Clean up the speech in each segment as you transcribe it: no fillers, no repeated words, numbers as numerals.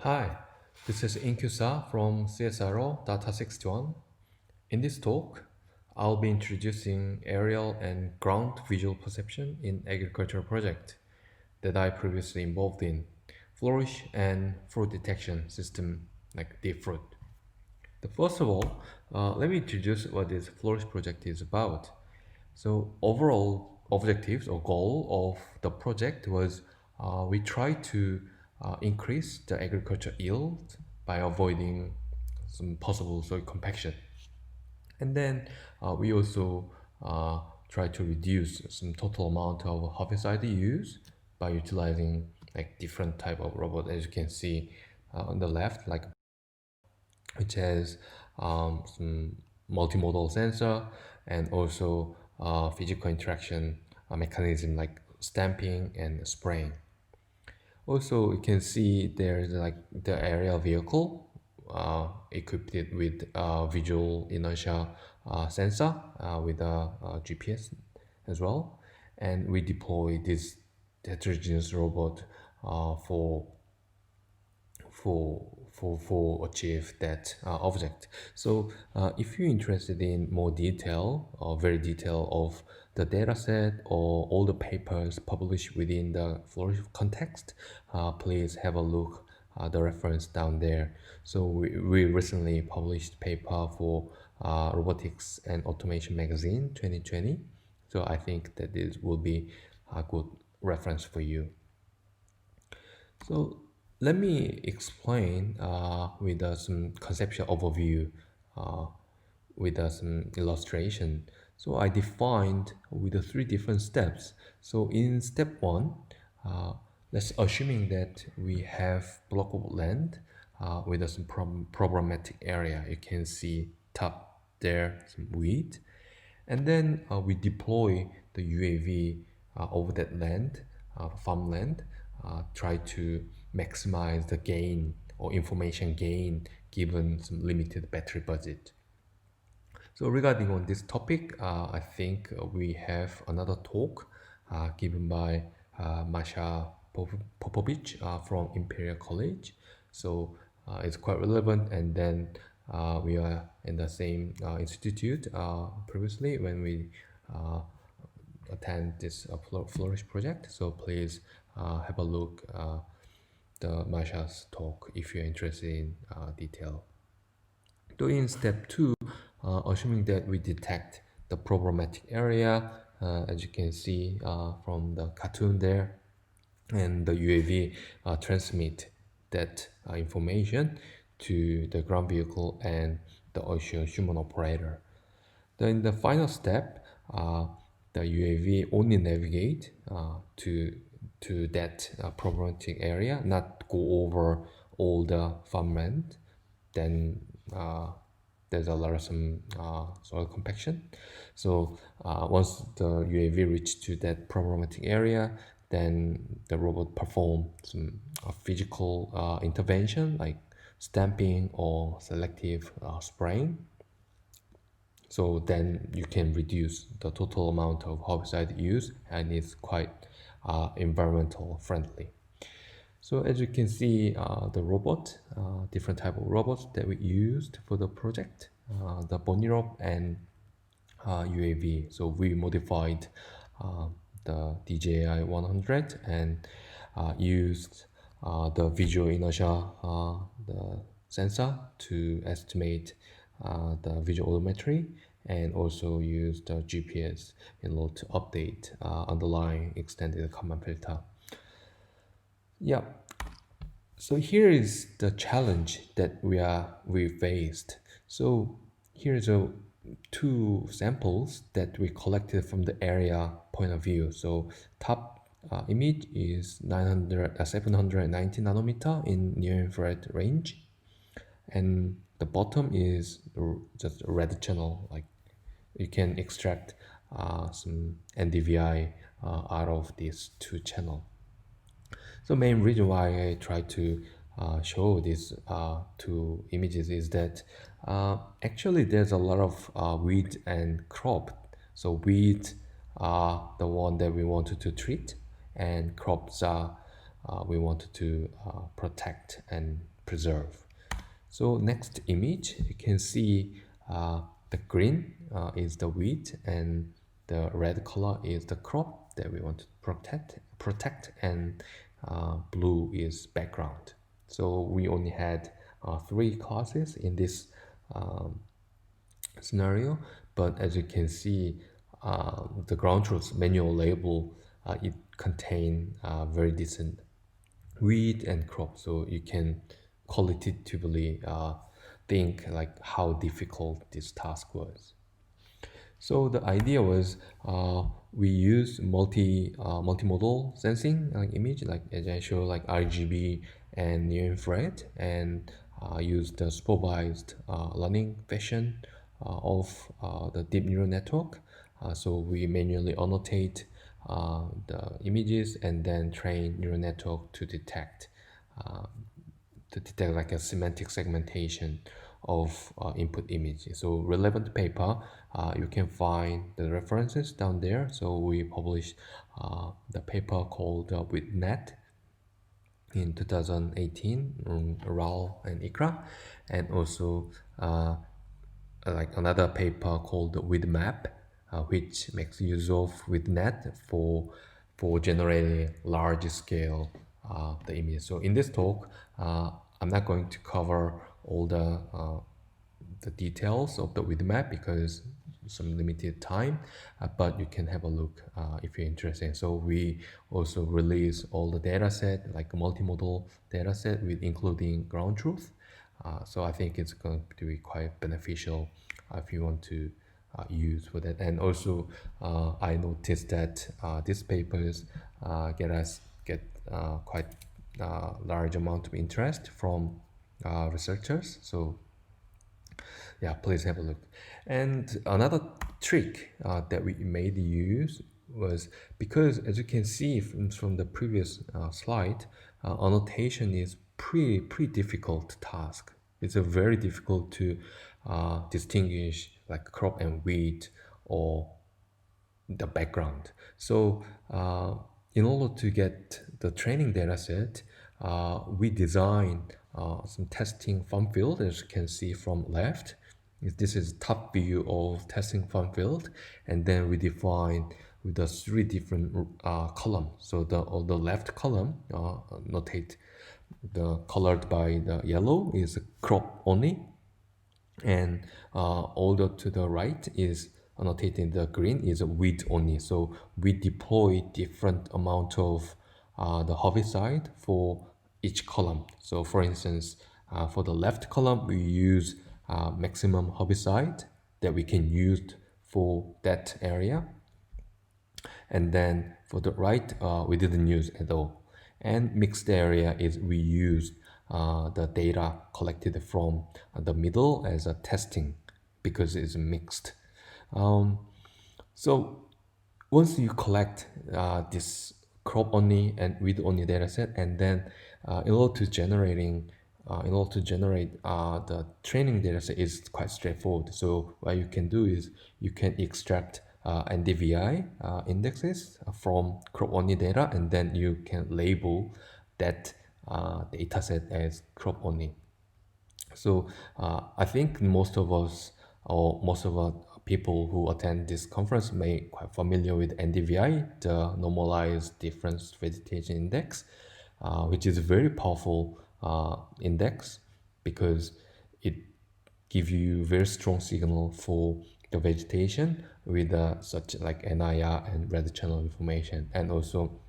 Hi, this is Inkyu Sa from CSRO Data 61. In this talk, I'll be introducing aerial and ground visual perception in agricultural project that I previously involved in, Flourish and Fruit detection system like deep fruit. The first of all, let me introduce what this Flourish project is about. So overall objectives or goal of the project was we try to increase the agriculture yield by avoiding some possible soil compaction. And then we also try to reduce some total amount of herbicide use by utilizing like different type of robot, as you can see on the left, like which has some multimodal sensor and also physical interaction mechanism like stamping and spraying. Also, you can see there's like the aerial vehicle equipped it with visual inertia sensor with a GPS as well. And we deploy this heterogeneous robot for achieve that object. So if you're interested in more detail or very detail of the data set or all the papers published within the Flourish context, please have a look the reference down there. So we recently published paper for Robotics and Automation Magazine 2020. So I think that this will be a good reference for you. So let me explain with some conceptual overview uh, with some illustration. So I defined with the three different steps. So in step one, uh, let's assuming that we have block of land with some problematic area. You can see top there some weed, and then we deploy the UAV over that land, farmland, try to maximize the gain or information gain given some limited battery budget. So regarding on this topic, I think we have another talk given by Masha Popovich from Imperial College. So it's quite relevant. And then we are in the same institute previously when we uh, attend this Flourish project. So please have a look the Masha's talk if you're interested in detail. So in step two, assuming that we detect the problematic area, as you can see from the cartoon there, and the UAV transmit that information to the ground vehicle and the also human operator. Then the final step, the UAV only navigate to that problematic area, not go over all the farmland. Then there's a lot of some soil compaction. So once the UAV reach to that problematic area, then the robot perform some physical intervention like stamping or selective spraying. So then you can reduce the total amount of herbicide use, and it's quite environmental friendly. So as you can see, the robot, different type of robots that we used for the project, the bunny rope and UAV. So we modified the DJI 100 and used the visual inertia the sensor to estimate the visual odometry, and also use the GPS in order to update underlying extended command filter. Yeah, so here is the challenge that we faced. So here's a two samples that we collected from the area point of view. So top image is 790 nanometer in near infrared range, and the bottom is just a red channel. Like you can extract some NDVI out of these two channel. So main reason why I try to show these two images is that actually there's a lot of weed and crop. So weeds are the one that we wanted to treat, and crops are we wanted to protect and preserve. So next image, you can see the green is the wheat, and the red color is the crop that we want to protect, and blue is background. So we only had three classes in this um, scenario, but as you can see, the ground truth manual label, it contain very decent weed and crop, so you can qualitatively think like how difficult this task was. So the idea was we use multimodal sensing like image, like as I show, like RGB and near infrared, and use the supervised learning fashion of the deep neural network. So we manually annotate the images and then train neural network uh, to detect like a semantic segmentation of input images. So relevant paper, you can find the references down there. So we published the paper called with net in 2018, Rao and Ikra, and also like another paper called with map, which makes use of with net for generating large scale the image. So in this talk, I'm not going to cover all the details of the with map because some limited time, but you can have a look if you're interested. So we also release all the data set, like a multimodal data set with including ground truth. So I think it's going to be quite beneficial if you want to use for that. And also, I noticed that these papers get quite large amount of interest from researchers. So yeah, please have a look. And another trick that we made use was because, as you can see from the previous slide, annotation is pretty difficult task. It's a very difficult to distinguish like crop and wheat or the background. So in order to get the training data set, we designed some testing fun field, as you can see from left. This is top view of testing fun field, and then we define with the three different columns. So on the left column, notate the colored by the yellow is crop only, and all the to the right is annotated the green is width only. So we deploy different amount of the herbicide for each column. So for instance, for the left column we use maximum herbicide that we can use for that area, and then for the right we didn't use at all. And mixed area is we used the data collected from the middle as a testing because it's mixed. So once you collect this crop only and width only data set, and then in order to generate the training data set is quite straightforward. So what you can do is you can extract NDVI indexes from crop only data, and then you can label that data set as crop only. So I think most of us or most of our people who attend this conference may quite familiar with NDVI, the Normalized Difference Vegetation Index, which is a very powerful index because it gives you very strong signal for the vegetation with such like NIR and red channel information, and also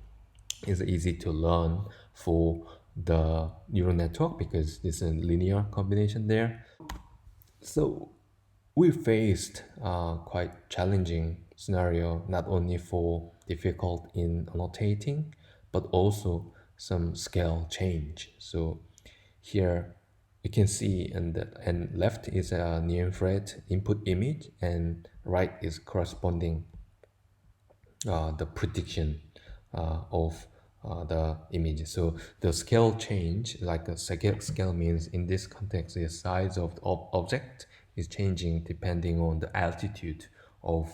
is easy to learn for the neural network because there's a linear combination there. So we faced quite challenging scenario, not only for difficult in annotating, but also some scale change. So here you can see, and left is a near infrared input image, and right is corresponding the prediction of the image. So the scale change, like a scale means in this context, the size of the object is changing depending on the altitude of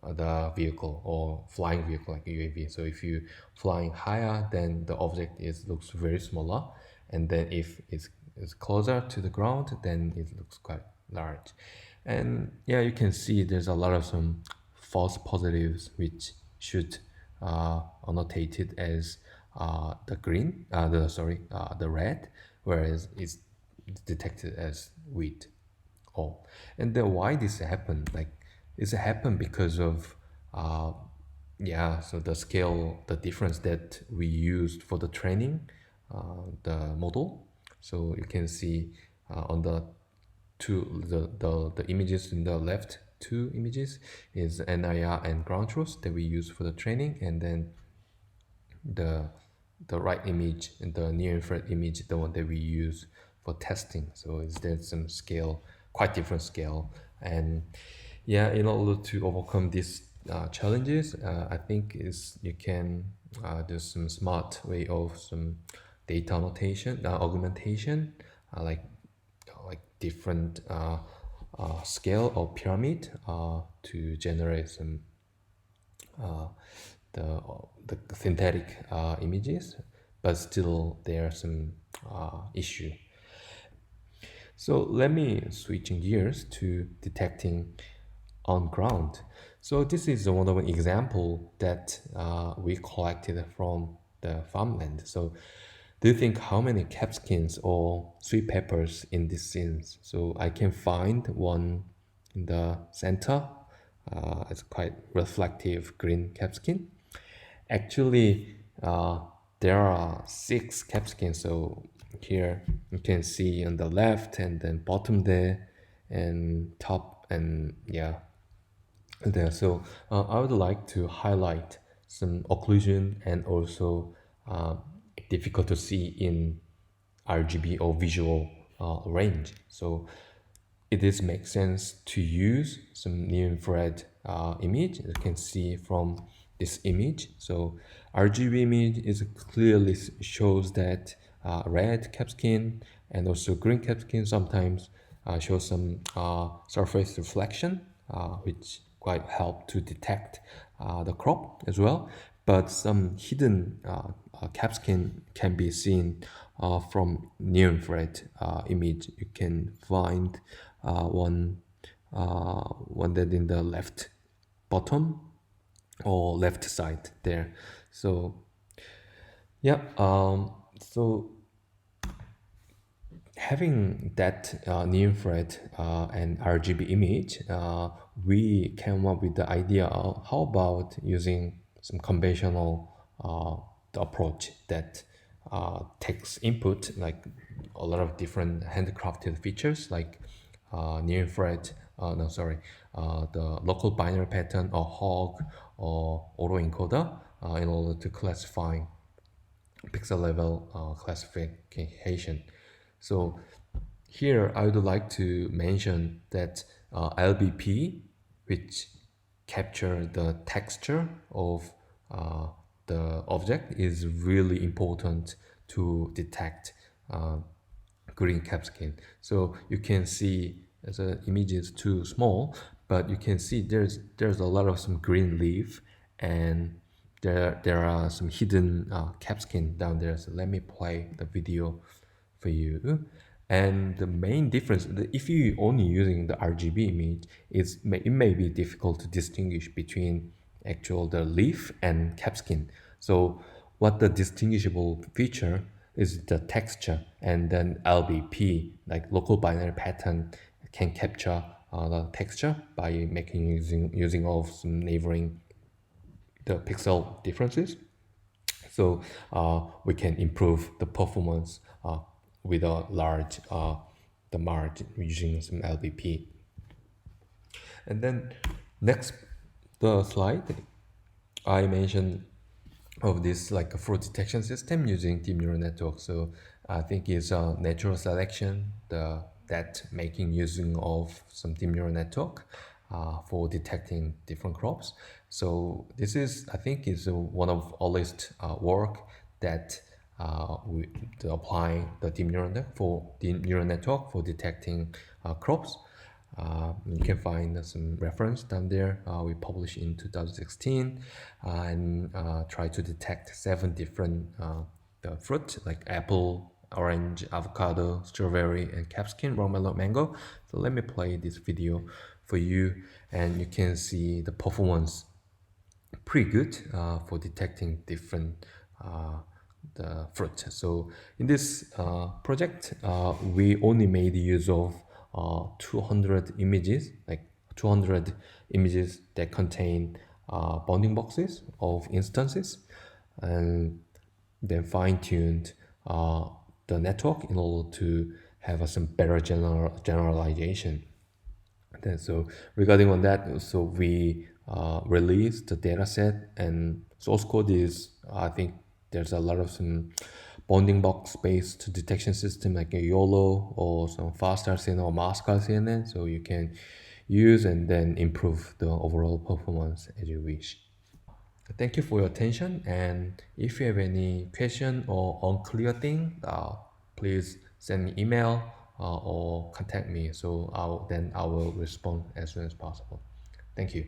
the vehicle or flying vehicle like UAV. So if you flying higher, then the object looks very smaller, and then if it's closer to the ground, then it looks quite large. And yeah, you can see there's a lot of some false positives which should annotated as the green, the red, whereas it's detected as wheat. Oh, and then why this happened? Like, it's happened because of, uh, yeah, so the scale, the difference that we used for the training, the model. So you can see on the the images in the left two images is NIR and ground truth that we use for the training, and then the the right image and the near infrared image, the one that we use for testing. So is there some scale, quite different scale, and yeah, in order to overcome these challenges, I think is you can do some smart way of some data annotation, augmentation, like different scale or pyramid to generate some uh, the the synthetic images, but still there are some issue. So let me switching gears to detecting on ground. So this is one of an example that we collected from the farmland. So do you think how many capskins or sweet peppers in this scenes? So I can find one in the center. It's quite reflective green capskin. Actually, there are six capskins. So here you can see on the left and then bottom there and top and yeah there. So I would like to highlight some occlusion and also uh, difficult to see in RGB or visual range. So it is makes sense to use some near infrared image. You can see from this image. So RGB image is clearly shows that red capskin and also green capskin sometimes show some surface reflection, which quite help to detect the crop as well. But some hidden capskin can be seen from near infrared image. You can find one that in the left bottom or left side there. So yeah, so having that near infrared and RGB image, we came up with the idea of how about using some conventional approach that takes input like a lot of different handcrafted features like near infrared, no sorry, the local binary pattern or hog or autoencoder in order to classify pixel level classification. So here I would like to mention that LBP, which capture the texture of uh, the object, is really important to detect green capskin. So you can see the image is too small, but you can see there's a lot of some green leaf, and there are some hidden capskin down there. So let me play the video for you. And the main difference, if you only using the RGB image, it may be difficult to distinguish between actual the leaf and capskin. So what the distinguishable feature is the texture, and then LBP, like local binary pattern, can capture the texture by making using of some neighboring the pixel differences. So we can improve the performance with a large the margin using some LBP. And then next the slide I mentioned of this like a fraud detection system using deep neural network. So I think it's a natural selection, the that making using of some deep neural network for detecting different crops. So this is I think is one of earliest work that we to apply the deep neural network for detecting crops. You can find some reference down there. We published in 2016 and try to detect 7 different the fruit like apple, orange, avocado, strawberry, and capsicum, watermelon, mango. So let me play this video for you, and you can see the performance pretty good for detecting different the fruit. So in this project, we only made use of 200 images, like 200 images that contain bounding boxes of instances, and then fine-tuned the network in order to have some better generalization. And so regarding on that, so we released the data set, and source code is, I think there's a lot of some bounding box based detection system like a YOLO or some faster CNN or Mascar CNN. So you can use and then improve the overall performance as you wish. Thank you for your attention. And if you have any question or unclear thing, please send me email or contact me. So then I will respond as soon as possible. Thank you.